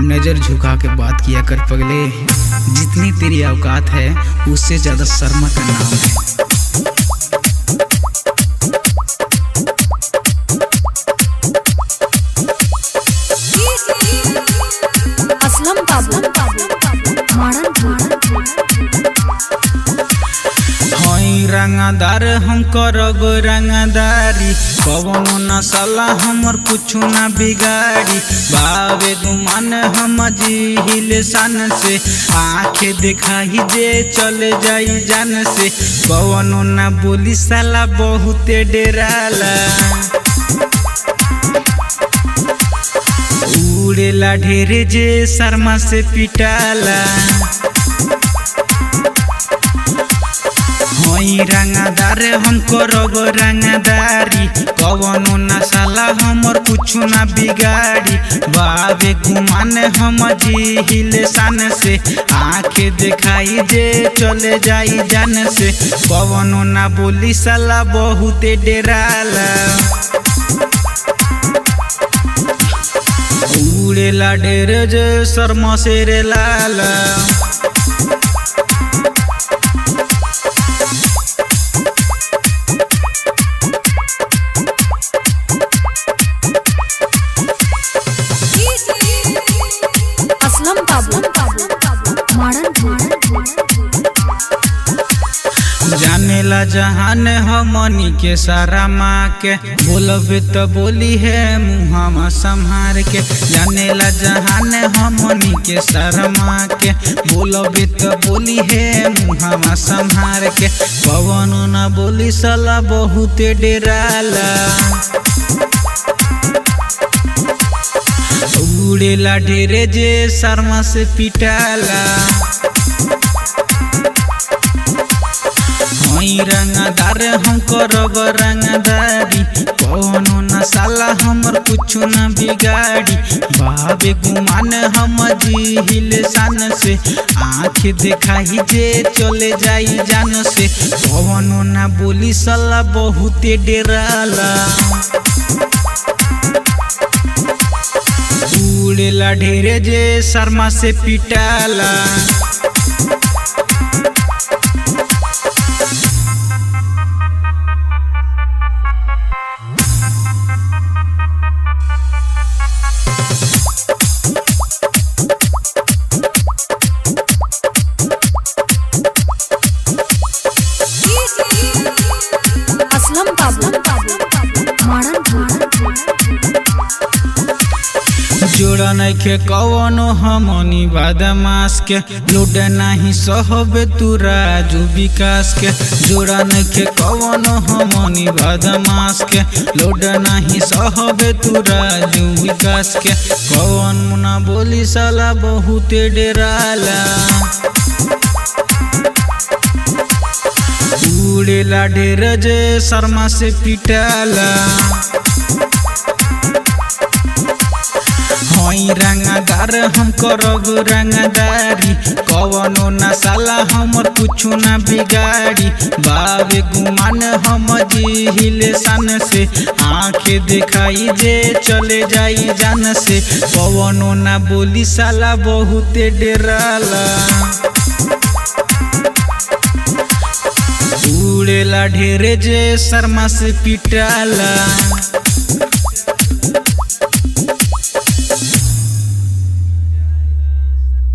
नजर झुका के बात किया कर पगले, जितनी तेरी औकात है उससे ज्यादा शर्मा का नाम है। असलम बाबू हई रंगदार हम करब रंगदारी, कवनो न साला हमर कुछ न बिगाड़ी। बाबे गुमान हम जिहिल सन से, आँखें दिखाई जे चले जाई जान से। कवनो न बोली साला बहुते डेराला, उड़ेला ढेरे जे शर्मा से पिटाला। हई रंगदार हम करब रंगदारी, कवनो न साला हमर कुछ न बिगाड़ी। बाबे गुमान हम जिहिल सन से, आँखें दिखाई जे चले जाई जान से। कवनो न बोली साला बहुते डेराला, उड़ेला ढेरे जे शर्मा से रे लाला। असलम बाबू जानेला जहान हमनी के सारा माँ के, बोलबे तो बोली है मुहामा संहार के। जानेला जहान हमनी के सारा माँ के, बोलबे तो बोली है मुहामा संहार के। कवनो न बोली साला बहुते डेराला, उड़ेला ढेरे जे शर्मा से पिटाला। हई रंगदार हम करब रंगदारी, कवनो न साला हमर कुछ न बिगाड़ी। बाबे गुमान हम जिहिल सन से, आँख दिखाई जे चले जाई जान से। कवनो न बोली साला बहुते डेराला, उड़ेला ढेरे जे शर्मा से पिटाला। असलम बाबू जोड़ा नइखे कवनो हमनी बदमाश के, लूट नहीं सहबे तू राजू विकास के। जोड़ा नइखे कवनो हमनी बदमाश के, लूट नहीं सहबे तू राजू विकास के। कवन मुना बोली साला बहुते डेराला, उड़ेला ढेरे जे शर्मा से पिटाला। हई रंगदार हम करब रंगदारी, कवनो न साला हमर कुछ न बिगाड़ी। बाबे गुमान हम जिहिल सन से, आँखें दिखाई जे चले जाई जान से। कवनो न बोली साला बहुते डेराला, उड़ेला ढेरे जे शर्मा से पिटाला।